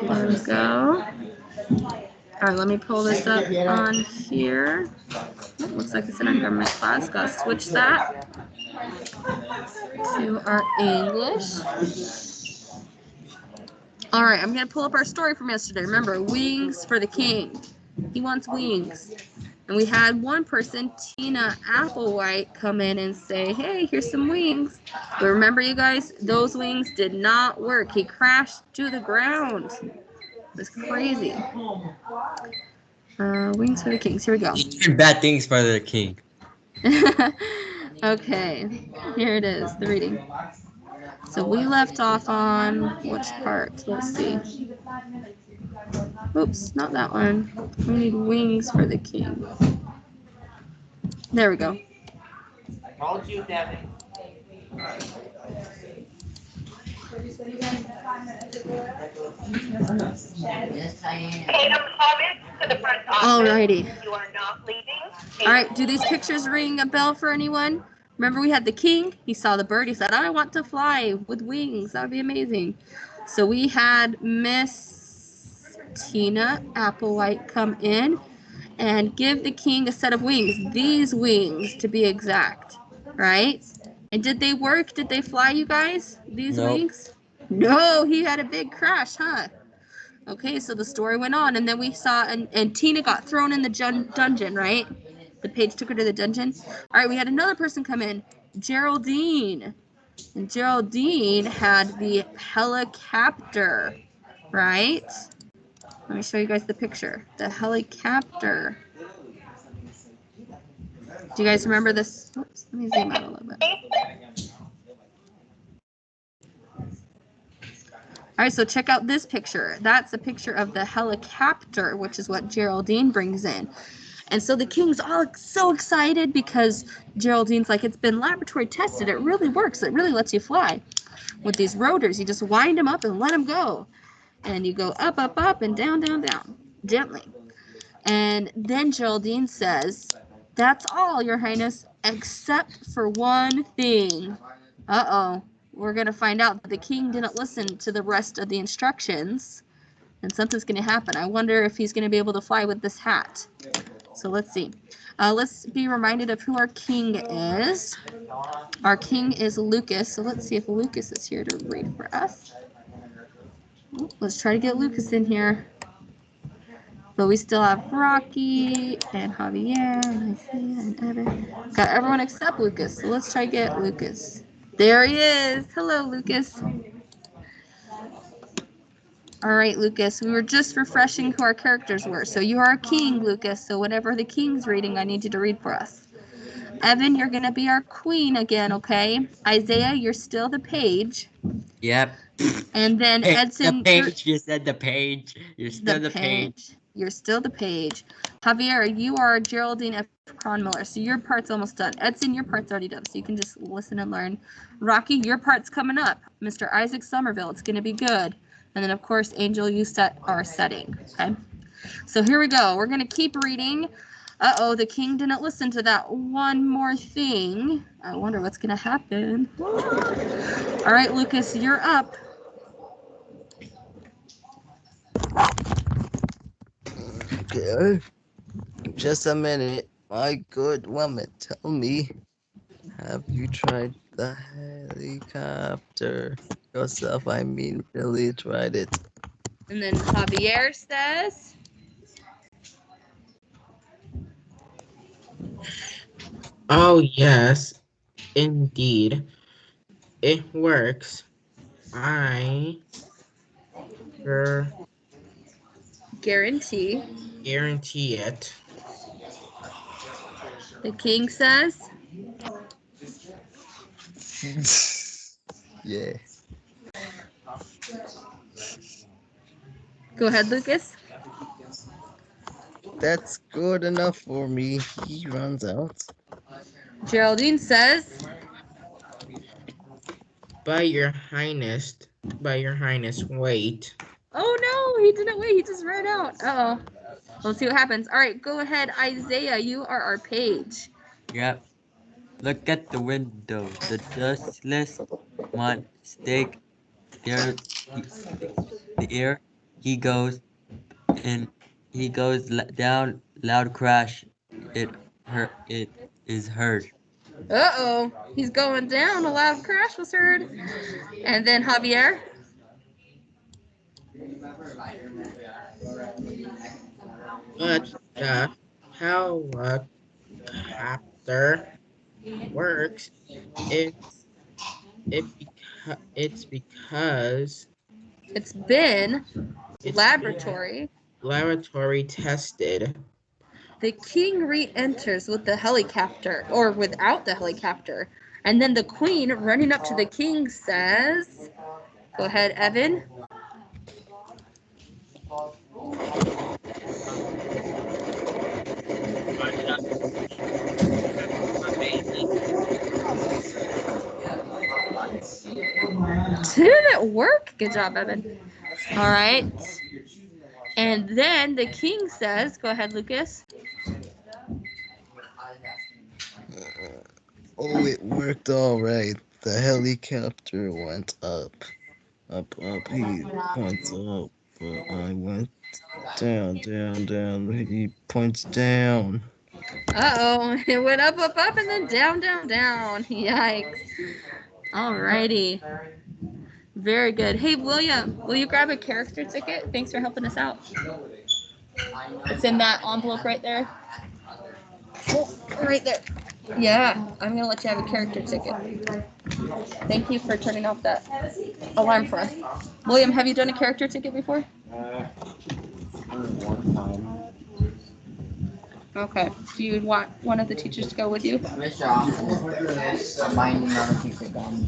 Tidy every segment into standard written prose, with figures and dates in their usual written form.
There we go. All right, let me pull this up on here. Oh, looks like it's in our government class. Gotta switch that to our English. All right, I'm gonna pull up our story from yesterday. Remember, wings for the king. He wants wings. And we had one person, Tina Applewhite, come in and say, hey, here's some wings. But remember, you guys, those wings did not work. He crashed to the ground. It was crazy. Wings for the kings. Here we go. Bad things for the king. Okay, here it is, the reading. So we left off on which part? Let's see. Oops, not that one. We need wings for the king. There we go. Told you, Devin. Alrighty. Alright, do these pictures ring a bell for anyone? Remember we had the king, he saw the bird, he said, I want to fly with wings, that would be amazing. So we had Miss Tina Applewhite come in and give the king a set of wings, these wings to be exact, right? And did they work? Did they fly, you guys? These wings? No, he had a big crash, huh? Okay, so the story went on, and then we saw, and Tina got thrown in the dungeon, right? The page took her to the dungeon. All right, we had another person come in, Geraldine. And Geraldine had the helicopter, right? Let me show you guys the picture. The helicopter. Do you guys remember this? Oops, let me zoom out a little bit. All right, so check out this picture. That's a picture of the helicopter, which is what Geraldine brings in. And so the king's all so excited because Geraldine's like, it's been laboratory tested. It really works. It really lets you fly. With these rotors, you just wind them up and let them go. And you go up, up, up, and down, down, down, gently. And then Geraldine says, that's all, Your Highness, except for one thing. Uh-oh. We're going to find out that the king didn't listen to the rest of the instructions, and something's going to happen. I wonder if he's going to be able to fly with this hat. So let's see. Let's be reminded of who our king is. Our king is Lucas. So let's see if Lucas is here to read for us. Let's try to get Lucas in here. But we still have Rocky and Javier and Isaiah and Evan. Got everyone except Lucas. So let's try to get Lucas. There he is. Hello, Lucas. All right, Lucas. We were just refreshing who our characters were. So you are a king, Lucas. So whatever the king's reading, I need you to read for us. Evan, you're going to be our queen again, okay? Isaiah, you're still the page. Yep. And then Edson... The page. You said the page. You're still the page. You're still the page. Javier, you are Geraldine F. Cronmiller, so your part's almost done. Edson, your part's already done, so you can just listen and learn. Rocky, your part's coming up. Mr. Isaac Somerville, it's going to be good. And then, of course, Angel, you set our setting, okay? So here we go. We're going to keep reading. Uh-oh, the king didn't listen to that one more thing. I wonder what's going to happen. All right, Lucas, you're up. Okay. Just a minute. My good woman, tell me, have you tried the helicopter yourself? I mean, really tried it. And then Javier says... Oh, yes, indeed. It works. I guarantee it. The king says... Yeah. Go ahead, Lucas. That's good enough for me. He runs out. Geraldine says... By your highness, wait. Oh no, he didn't wait. He just ran out. Uh-oh. Let's see what happens. All right, go ahead, Isaiah. You are our page. Yep. Look at the window. The dustless mud stick there there he goes and he goes down. Loud crash. It is heard. Uh-oh, he's going down. A loud crash was heard. And then Javier. But the helicopter works. It's because It's been it's laboratory. laboratory tested. The king re-enters with the helicopter, or without the helicopter. And then the queen, running up to the king, says, go ahead, Evan. Didn't it work? Good job, Evan. All right. And then the king says, go ahead, Lucas. Oh, it worked all right. The helicopter went up. Up, he points up. But I went down. He points down. Uh-oh, it went up, and then down. Yikes. Alrighty. Very good. Hey, William, will you grab a character ticket? Thanks for helping us out. It's in that envelope right there. Oh, right there. Yeah, I'm going to let you have a character ticket. Thank you for turning off that alarm for us. William, have you done a character ticket before? One time. Okay. Do you want one of the teachers to go with you? Mr. Officer, I'm binding on a piece of gum.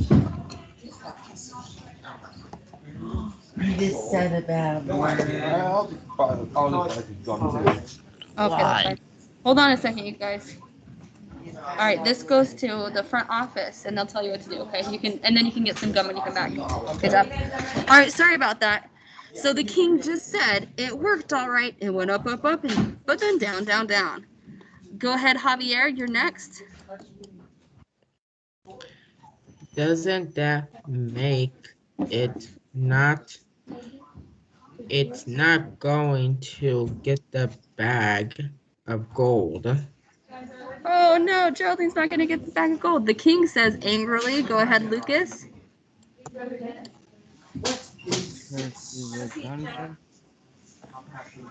You just said a bad word. Okay. Hold on a second, you guys. All right, this goes to the front office, and they'll tell you what to do. Okay, and then you can get some gum when you come back. Good job. All right, sorry about that. So the king just said it worked all right. It went up, but then down. Go ahead, Javier. You're next. Doesn't that make it not? It's not going to get the bag of gold. Oh no, Geraldine's not going to get the bag of gold. The king says angrily. Go ahead, Lucas.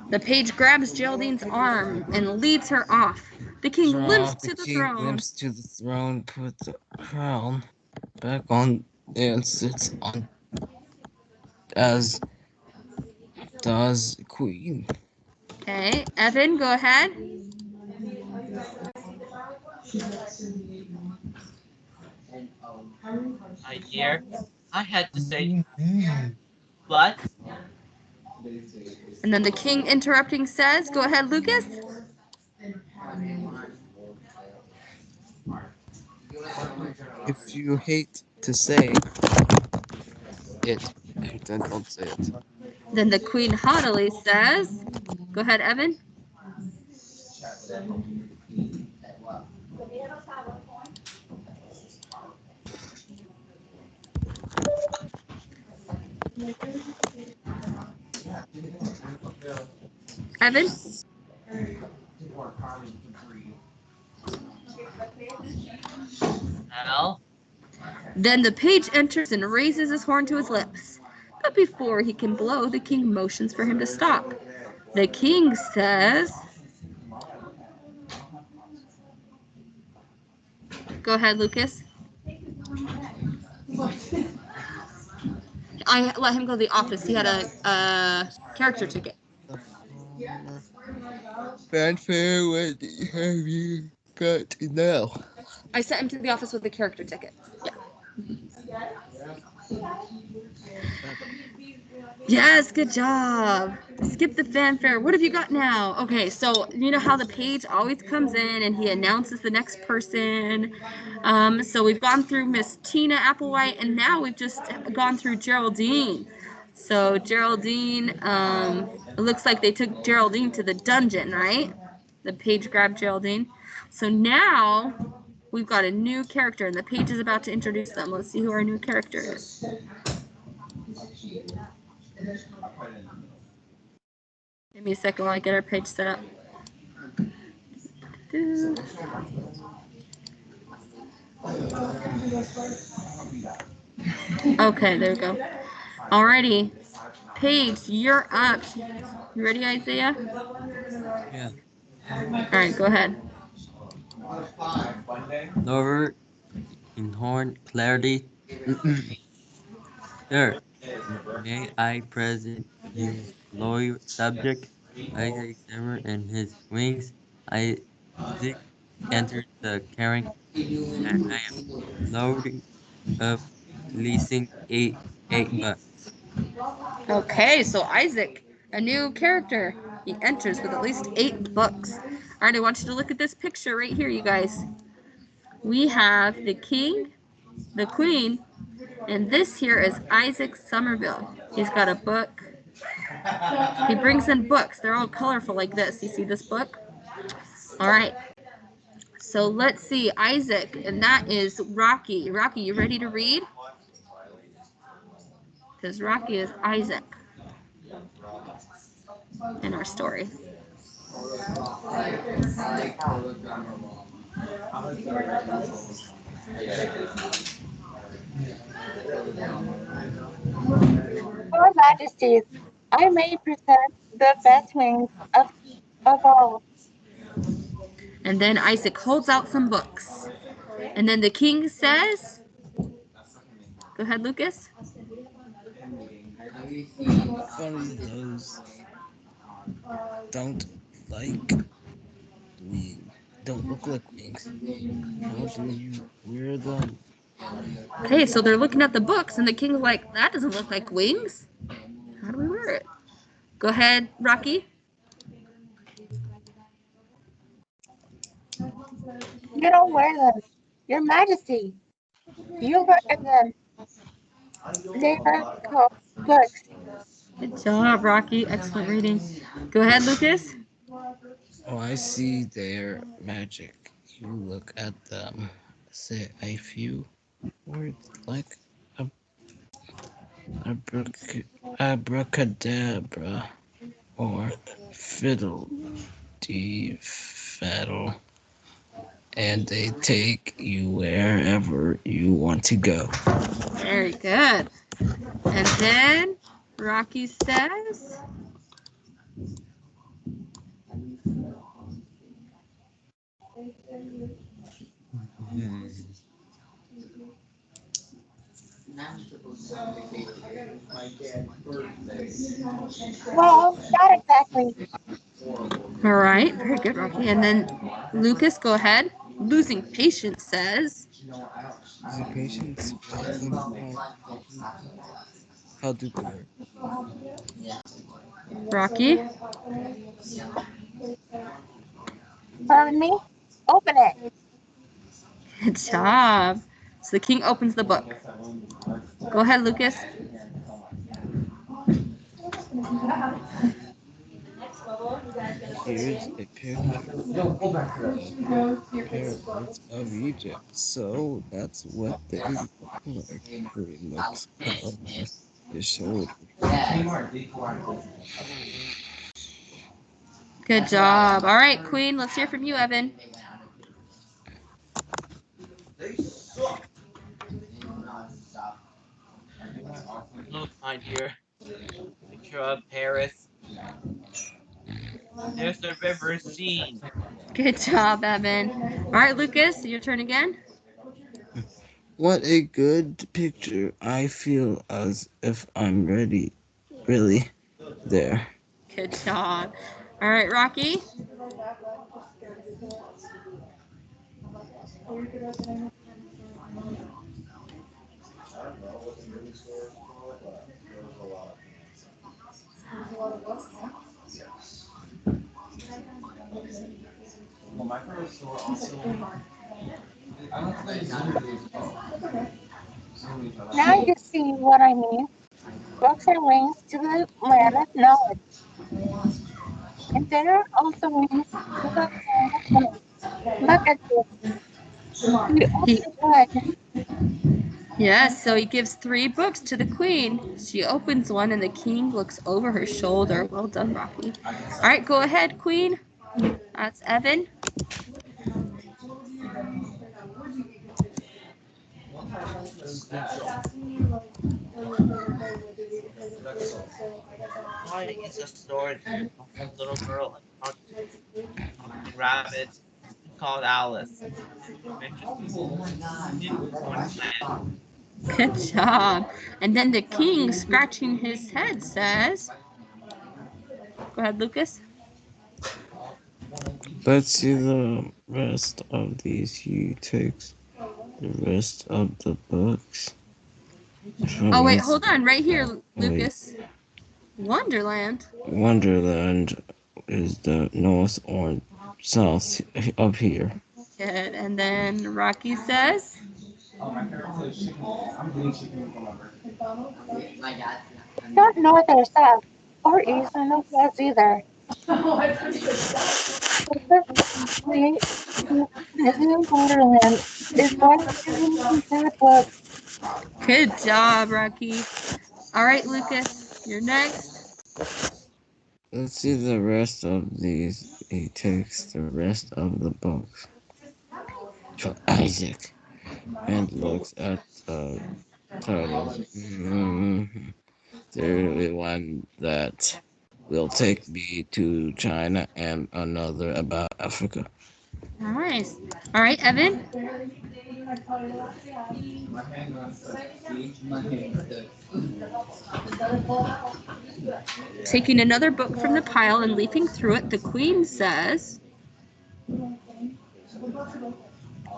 The page grabs Geraldine's arm and leads her off. The king limps to the throne. Limps to the throne, put the crown back on, and sits on, as does Queen. Okay, Evan, go ahead. I had to say, but And then the king interrupting says, go ahead, Lucas. If you hate to say it, then don't say it. Then the queen haughtily says, go ahead, Evan. Evan? Al, Then the page enters and raises his horn to his lips. But before he can blow, the king motions for him to stop. The king says, go ahead, Lucas. I let him go to the office. He had a character ticket. Fanfare, what have you got now? I sent him to the office with the character ticket. Yes, good job. Skip the fanfare. What have you got now? Okay, so you know how the page always comes in and he announces the next person. So we've gone through Miss Tina Applewhite, and now we've just gone through Geraldine. So Geraldine, it looks like they took Geraldine to the dungeon, right? The page grabbed Geraldine. So now we've got a new character, and the page is about to introduce them. Let's see who our new character is. Give me a second while I get our page set up. Do. Okay, there we go. Alrighty. Paige, you're up. You ready, Isaiah? Yeah. Alright, go ahead. Lower in horn clarity. Sir, may I present his loyal subject, Isaac Simmer and his wings? Isaac entered the carrying, and I am loading up, leasing eight bucks. Okay, so Isaac, a new character. He enters with at least 8 books. Alright, I want you to look at this picture right here, you guys. We have the king, the queen, and this here is Isaac Somerville. He's got a book. He brings in books. They're all colorful like this. You see this book? All right. So let's see, Isaac, and that is Rocky. Rocky, you ready to read? Because Rocky is Isaac in our story. Your Majesties, I may present the best wings of all. And then Isaac holds out some books. And then the king says, go ahead, Lucas. Funny, those don't like wings. Don't look like wings. How do you wear them? Okay, so they're looking at the books, and the king's like, that doesn't look like wings. How do we wear it? Go ahead, Rocky. You don't wear them. Your Majesty, you wear them. They are called books. Good job, Rocky. Excellent reading. Go ahead, Lucas. Oh, I see their magic. You look at them. Say a few words like abracadabra or fiddle de faddle, and they take you wherever you want to go. Very good. And then Rocky says, Well, not exactly. all right, very good, Rocky. And then Lucas, go ahead. Losing patience says, The patients how do they work? Rocky. Pardon me? Open it. Good job. So the king opens the book. Go ahead, Lucas. Here's a picture of pyramids of Egypt. So that's what they look like. Pretty much across the shoulder. Good job. All right, Queen, let's hear from you, Evan. Look, my dear. Picture of Paris. There's the river scene. Good job, Evan. All right, Lucas, your turn again. What a good picture. I feel as if I'm really there. Good job. All right, Rocky. Now you see what I mean. Books are wings to the land of knowledge. And there are also wings to the land of knowledge. Look at this. We He open blood. Yes, so he gives 3 books to the queen. She opens one and the king looks over her shoulder. Well done, Rocky. All right, go ahead, queen. That's Evan. Why is a sword a little girl and talking rabbit called Alice? Adventures in Wonderland. Good job. And then the king, scratching his head, says, go ahead, Lucas. Let's see the rest of these. He takes the rest of the books. Oh, wait, hold on. Right here, Lucas. Wait. Wonderland. Wonderland is the north or south up here. Good. And then Rocky says, Not north or south, or east or northwest either. Specifically, Disney Wonderland is what in that book. good job, Rocky. All right, Lucas, you're next. Let's see the rest of these. He takes the rest of the books for Isaac and looks at the titles. There's one that will take me to China and another about Africa. Nice. All right, Evan. Taking another book from the pile and leafing through it, the queen says,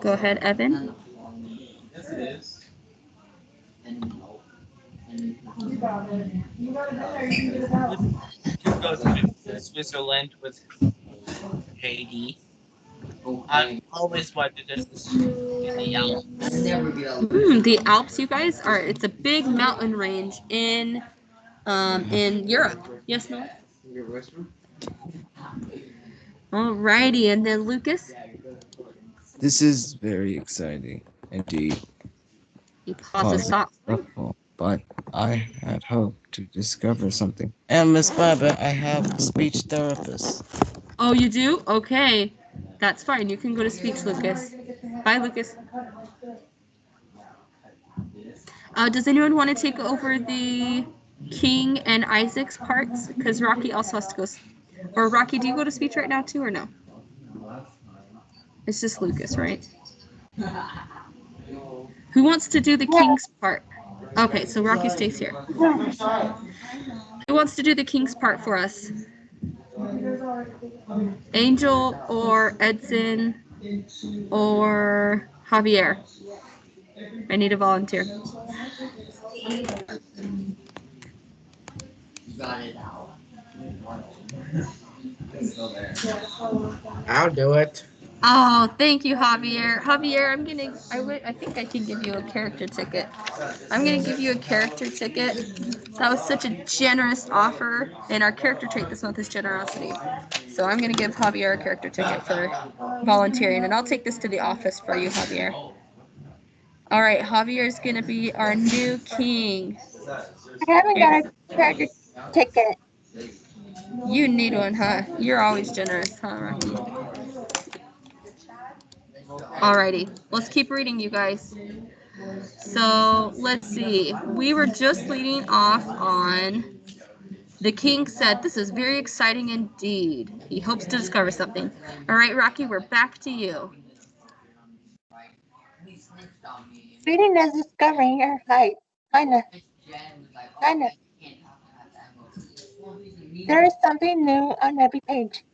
go ahead, Evan. To go to Switzerland with JD. I've always wanted to see the Alps. The Alps, you guys, it's a big mountain range in Europe. Yes, no? Alrighty, and then Lucas. This is very exciting indeed. You pause to stop. But I had hoped to discover something. And Miss Barbara, I have a speech therapist. Oh, you do? Okay. That's fine. You can go to speech, Lucas. Bye, Lucas. Does anyone want to take over the King and Isaac's parts? Because Rocky also has to go. Or Rocky, do you go to speech right now too, or no? It's just Lucas, right? Who wants to do the King's part? Okay, so Rocky stays here. Who wants to do the King's part for us? Angel or Edson or Javier? I need a volunteer. I'll do it. Oh, thank you, Javier. Javier, I think I can give you a character ticket. I'm gonna give you a character ticket. That was such a generous offer, and our character trait this month is generosity. So I'm gonna give Javier a character ticket for volunteering, and I'll take this to the office for you, Javier. All right, Javier's gonna be our new king. I haven't got a character ticket. You need one, huh? You're always generous, huh, Rocky? Alrighty, let's keep reading, you guys. So let's see. We were just leading off on the king said, "This is very exciting indeed. He hopes to discover something." All right, Rocky, we're back to you. Reading is discovering your height. Kinda. There is something new on every page.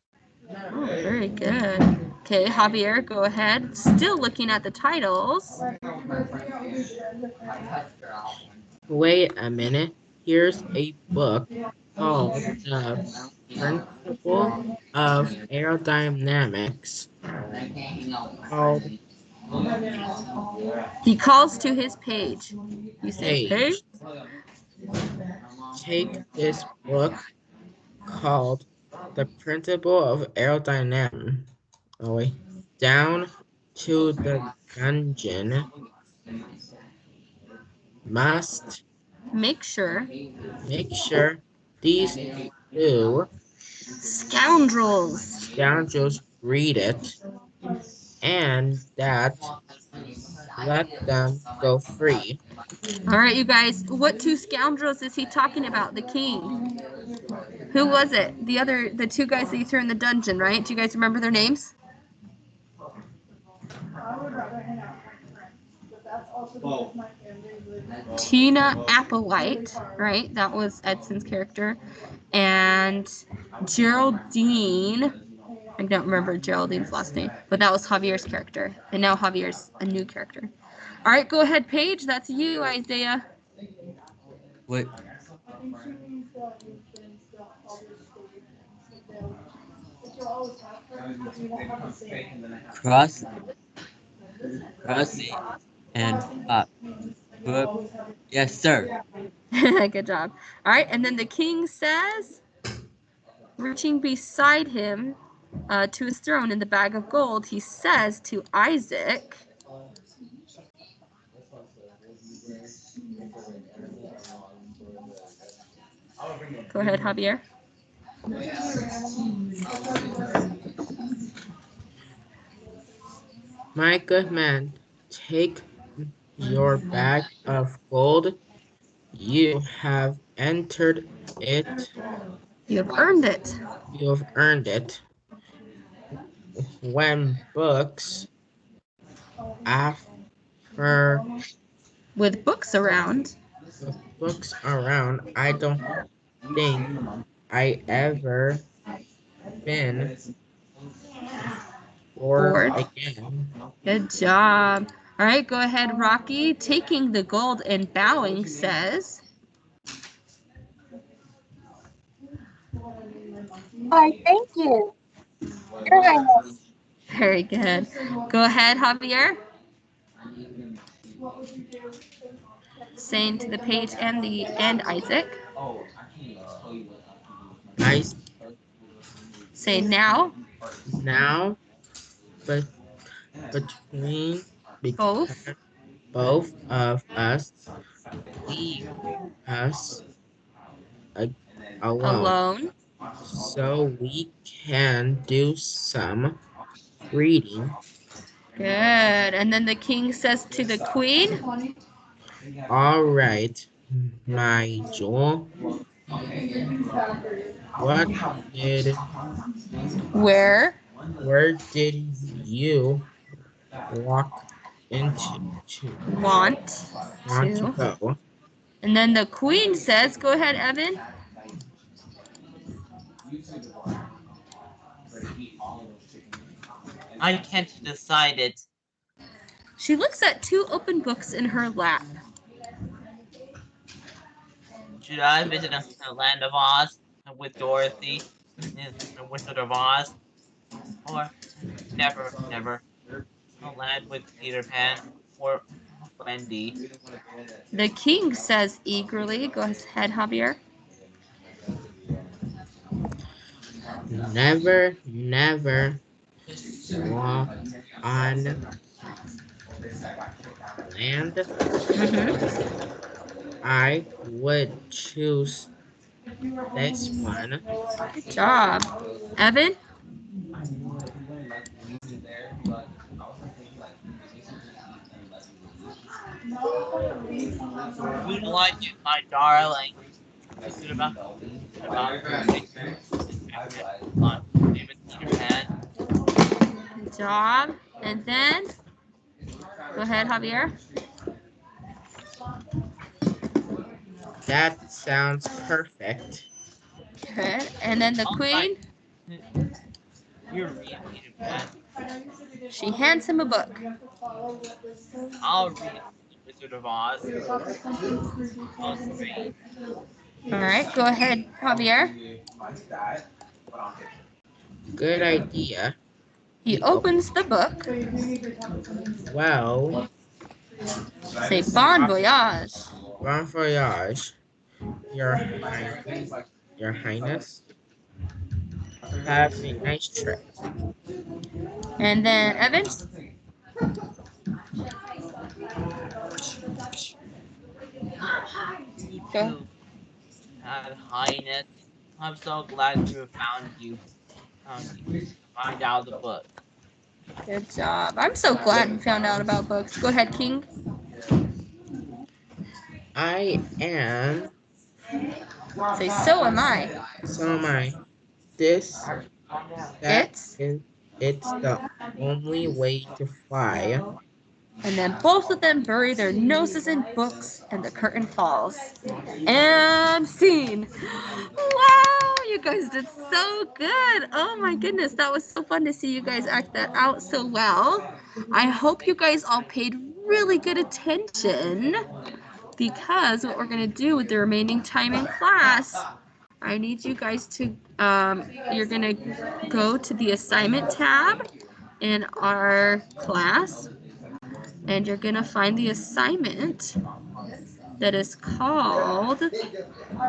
Oh, very good. Okay, Javier, go ahead. Still looking at the titles. Wait a minute. Here's a book called The Principle of Aerodynamics. He calls to his page. You say page? Take this book called The Principle of Aerodynamics down to the dungeon must make sure make sure these two scoundrels scoundrels read it and that let them go free. All right, you guys, what two scoundrels is he talking about? The king. Who was it? The two guys that he threw in the dungeon, right? Do you guys remember their names? Tina Applewhite, right? That was Edson's character. And Geraldine. I don't remember Geraldine's last name, but that was Javier's character. And now Javier's a new character. All right, go ahead, Paige. That's you, Isaiah. What? Cross, crossing, and stop. Book. Yes, sir. Good job. All right, and then the king says, reaching beside him to his throne in the bag of gold, he says to Isaac, go ahead, Javier. My good man, take your bag of gold. You have entered it. You have earned it. You have earned it. When books after With books around. with books around, I don't think I ever been bored again. Good job. All right, go ahead, Rocky. Taking the gold and bowing says, Why, thank you, Your Highness. very good. Go ahead, Javier. Saying to the page and Isaac. I Say now. now, but between Both. both of us, leave us alone, so we can do some reading. Good. And then the king says to the queen, All right, my jewel. What did where did you walk into want to to. go? And then the queen says, go ahead, Evan. I can't decide it. She looks at two open books in her lap. Should I visit the land of Oz with Dorothy in the Wizard of Oz? Or never a land with Peter Pan or Wendy? The king says eagerly, go ahead, Javier. Never walk on land. I would choose this one. Good job. Evan? Moonlight, my darling. Is it about David Peter Pan? Good job. And then, go ahead, Javier. That sounds perfect. Good. And then the queen? You're reading Peter Pan. She hands him a book. I'll read The Wizard of Oz. All right, go ahead, Javier. Good idea. He opens the book. Well, Say bon voyage. bon voyage, Your Highness. Have a nice trip. And then Evan? Me Go. too, Highness. I'm so glad to have found you to find out the book. Good job. I'm so glad you found out about books. Go ahead, King. I am. Say, so am I. So am I. This that It's. is. It's the only way to fly. And then both of them bury their noses in books, and the curtain falls. And scene. Wow, you guys did so good. Oh my goodness, that was so fun to see you guys act that out so well. I hope you guys all paid really good attention, because what we're going to do with the remaining time in class, I need you guys to, you're going to go to the assignment tab in our class, and you're going to find the assignment that is called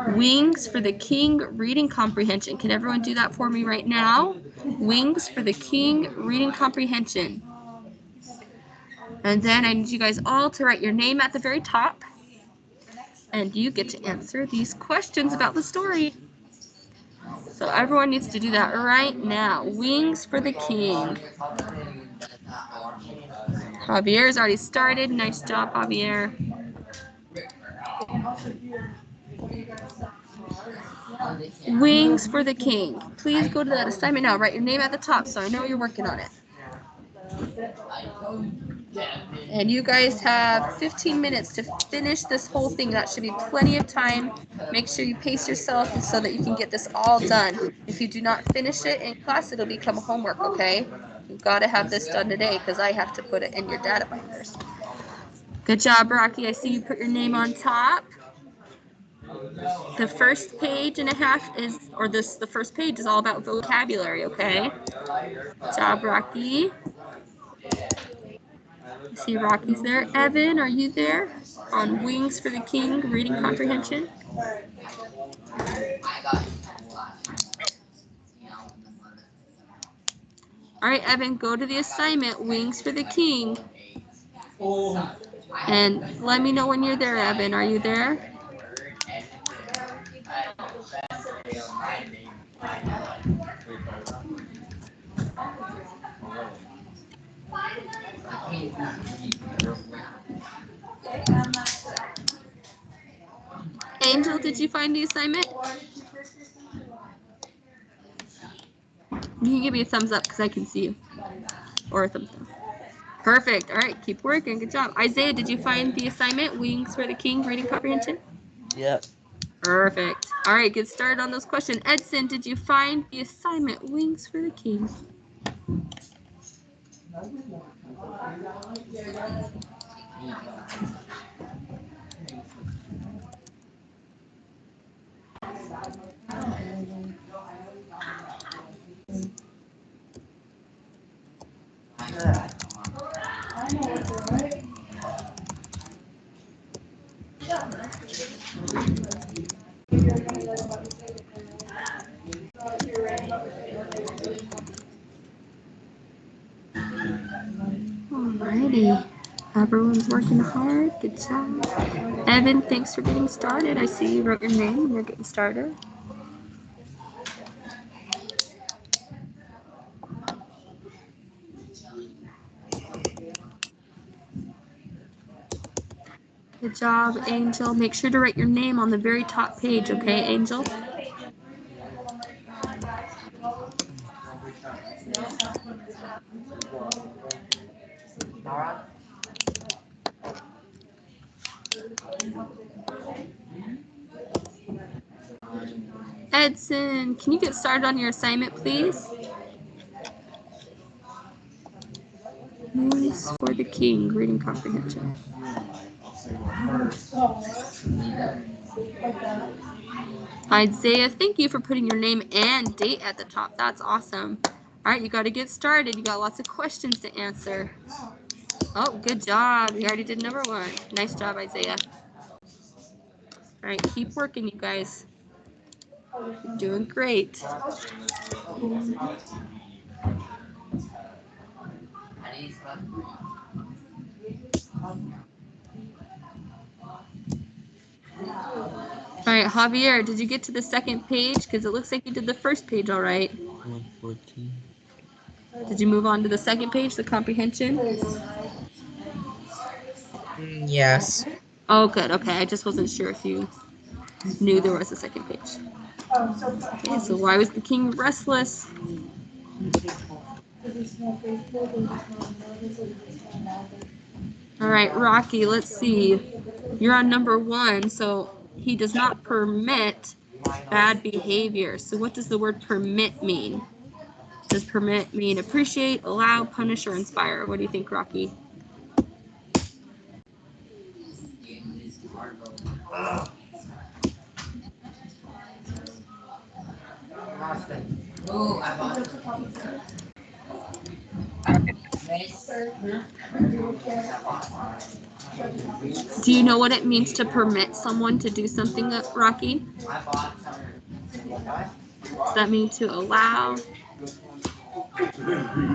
Wings for the King Reading Comprehension. Can everyone do that for me right now? Wings for the King Reading Comprehension. And then I need you guys all to write your name at the very top, and you get to answer these questions about the story. So everyone needs to do that right now. Wings for the King. Javier's already started. Nice job, Javier. Wings for the King. Please go to that assignment now. Write your name at the top so I know you're working on it. And you guys have 15 minutes to finish this whole thing. That should be plenty of time. Make sure you pace yourself so that you can get this all done. If you do not finish it in class, it'll become homework, okay? You've got to have this done today because I have to put it in your data binders. Good job, Rocky. I see you put your name on top. The first page and a half is, or this, the first page is all about vocabulary, okay? Good job, Rocky. I see Rocky's there. Evan, are you there? On Wings for the King, reading comprehension. All right, Evan, go to the assignment, Wings for the King. And let me know when you're there, Evan. Are you there? Angel, did you find the assignment? You can give me a thumbs up because I can see you. Or a thumbs down. Perfect. All right, keep working. Good job. Isaiah, did you find the assignment, Wings for the King, reading comprehension? Yep. Perfect. All right, get started on those questions. Edson, did you find the assignment, Wings for the King? Alrighty. Everyone's working hard. Good job. Evan, thanks for getting started. I see you wrote your name and you're getting started. Good job, Angel. Make sure to write your name on the very top page, okay, Angel? Edson, can you get started on your assignment, please? Wings for the King, reading comprehension. Isaiah, thank you for putting your name and date at the top. That's awesome. All right, you got to get started. You got lots of questions to answer. Oh, good job. You already did number one. Nice job, Isaiah. All right, keep working, you guys. You're doing great. All right, Javier, did you get to the second page? Because it looks like you did the first page all right. 114. Did you move on to the second page, the comprehension? Yes. Oh, good. Okay, I just wasn't sure if you knew there was a second page. Okay, so why was the king restless? All right, Rocky, let's see. You're on number 1, so he does not permit bad behavior. So what does the word permit mean? Does permit mean appreciate, allow, punish, or inspire? What do you think, Rocky? Do you know what it means to permit someone to do something, Rocky? Does that mean to allow,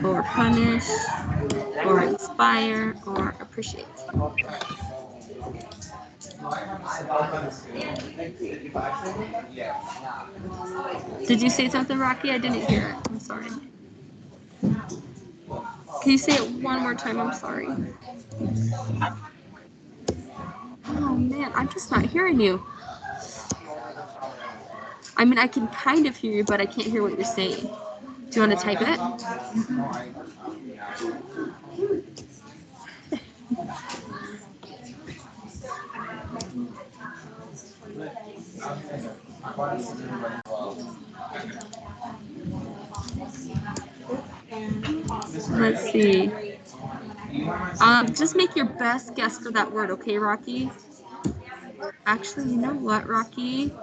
or punish, or inspire, or appreciate? Did you say something, Rocky? I didn't hear it. I'm sorry. Can you say it one more time? I'm sorry. Oh man, I'm just not hearing you. I mean, I can kind of hear you, but I can't hear what you're saying. Do you want to type it? Let's see. Just make your best guess for that word, okay, Rocky? Actually, you know what, Rocky?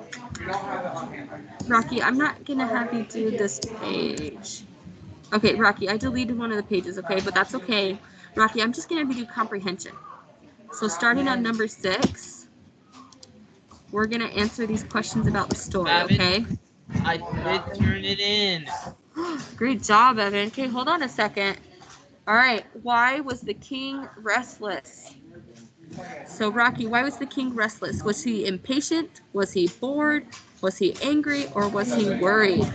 Rocky, I'm not gonna have you do this page. Okay, Rocky, I deleted one of the pages, okay, but that's okay. Rocky, I'm just gonna have you do comprehension. So starting on number 6, we're gonna answer these questions about the story, okay? I did turn it in. Great job, Evan. Okay, hold on a second. All right, why was the king restless? So, Rocky, why was the king restless? Was he impatient? Was he bored? Was he angry? Or was he worried?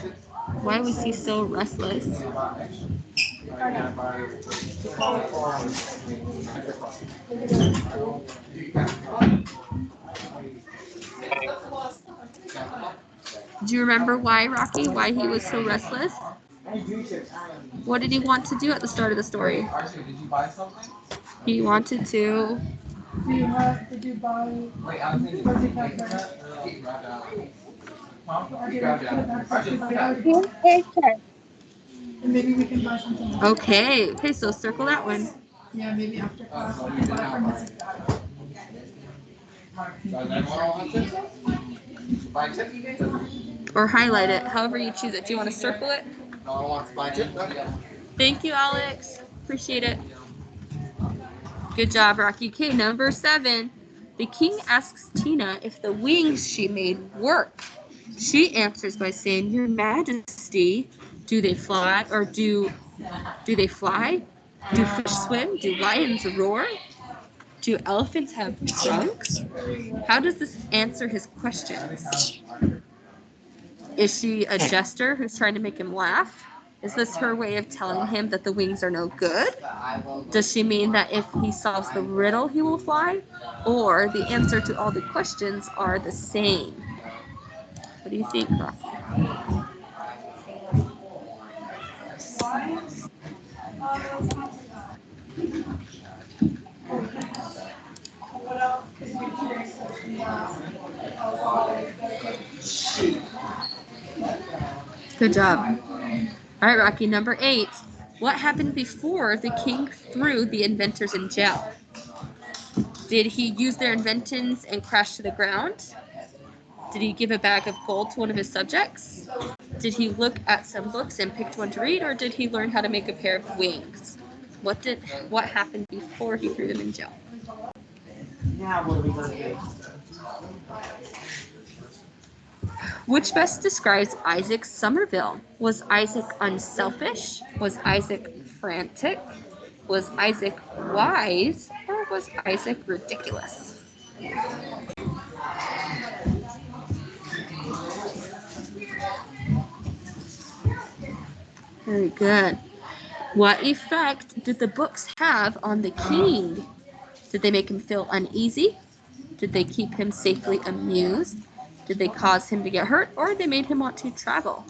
Why was he so restless? Do you remember why, Rocky? Why he was so restless? What did he want to do at the start of the story? He wanted to... Impatient. Okay, so circle that one. Or highlight it, however you choose it. Do you want to circle it? Thank you, Alex. Appreciate it. Good job, Rocky. Okay, number 7. The king asks Tina if the wings she made work. She answers by saying, "Your Majesty, do they fly? Or do they fly? Do fish swim? Do lions roar? Do elephants have trunks?" How does this answer his questions? Is she a jester who's trying to make him laugh? Is this her way of telling him that the wings are no good? Does she mean that if he solves the riddle, he will fly? Or the answer to all the questions are the same? What do you think, Rocky? Good job. All right, Rocky, number 8. What happened before the king threw the inventors in jail? Did he use their inventions and crash to the ground? Did he give a bag of gold to one of his subjects? Did he look at some books and picked one to read, or did he learn how to make a pair of wings? What happened before he threw them in jail? Which best describes Isaac Somerville? Was Isaac unselfish? Was Isaac frantic? Was Isaac wise? Or was Isaac ridiculous? Very good. What effect did the books have on the king? Did they make him feel uneasy? Did they keep him safely amused? Did they cause him to get hurt, or they made him want to travel?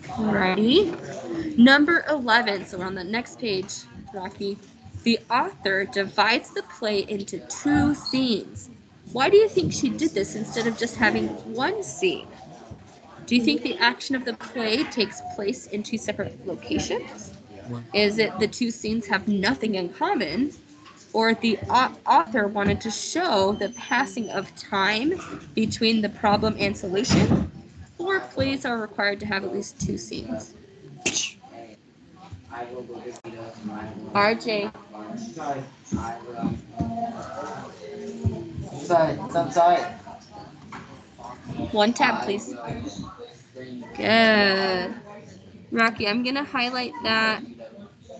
Alrighty. Number 11. So we're on the next page, Rocky. The author divides the play into 2 scenes. Why do you think she did this instead of just having 1 scene? Do you think the action of the play takes place in 2 separate locations? Is it the 2 scenes have nothing in common? Or the author wanted to show the passing of time between the problem and solution? Or plays are required to have at least 2 scenes? RJ. Outside. 1 tab, please. Good. Rocky, I'm going to highlight that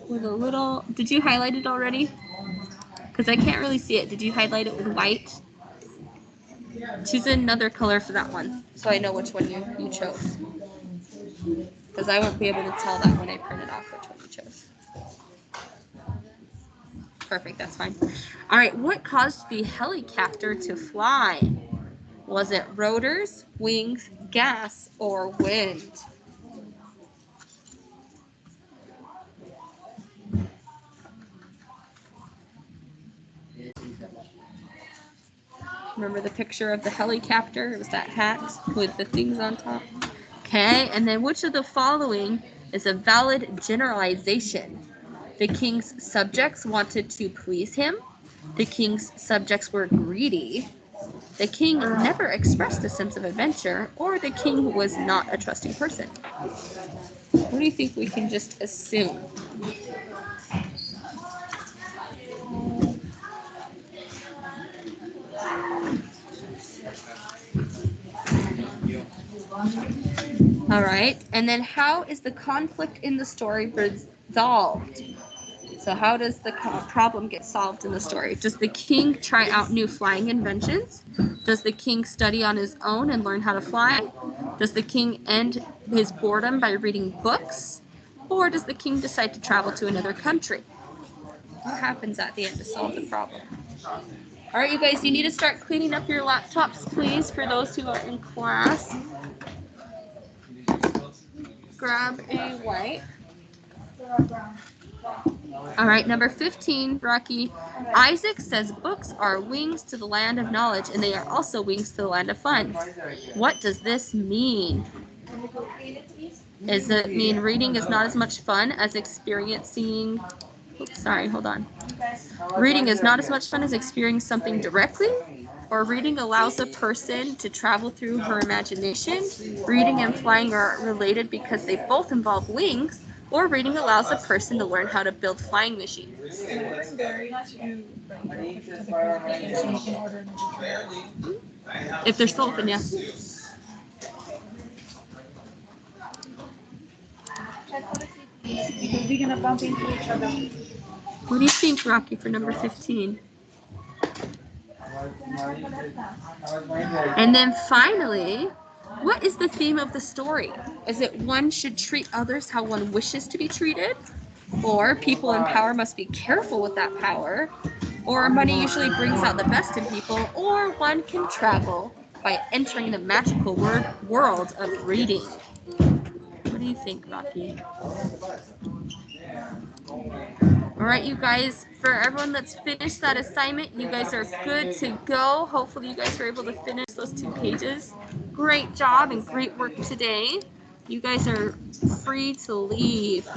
with a little... Did you highlight it already? Because I can't really see it. Did you highlight it with white? Choose another color for that one, so I know which one you chose. Because I won't be able to tell that when I print it off which one you chose. Perfect, that's fine. All right, what caused the helicopter to fly? Was it rotors, wings, gas, or wind? Remember the picture of the helicopter? It was that hat with the things on top. Okay, and then which of the following is a valid generalization? The king's subjects wanted to please him. The king's subjects were greedy. The king never expressed a sense of adventure, or the king was not a trusting person. What do you think we can just assume? All right, and then how is the conflict in the story resolved? So how does the problem get solved in the story? Does the king try out new flying inventions? Does the king study on his own and learn how to fly? Does the king end his boredom by reading books? Or does the king decide to travel to another country? What happens at the end to solve the problem? All right, you guys, you need to start cleaning up your laptops, please, for those who are in class. Grab a wipe. All right, number 15, Rocky. Isaac says books are wings to the land of knowledge, and they are also wings to the land of fun. What does this mean? Does it mean reading is not as much fun as experiencing... Oops, sorry, hold on. Reading is not as much fun as experiencing something directly? Or reading allows a person to travel through her imagination? Reading and flying are related because they both involve wings? Or reading allows a person to learn how to build flying machines? If they're still open, yeah. We're gonna bump into each other. What do you think, Rocky, for number 15? And then finally, what is the theme of the story? Is it one should treat others how one wishes to be treated? Or people in power must be careful with that power? Or money usually brings out the best in people? Or one can travel by entering the magical world of reading? What do you think, Rocky? All right, you guys, for everyone that's finished that assignment, you guys are good to go. Hopefully you guys were able to finish those 2 pages. Great job and great work today. You guys are free to leave.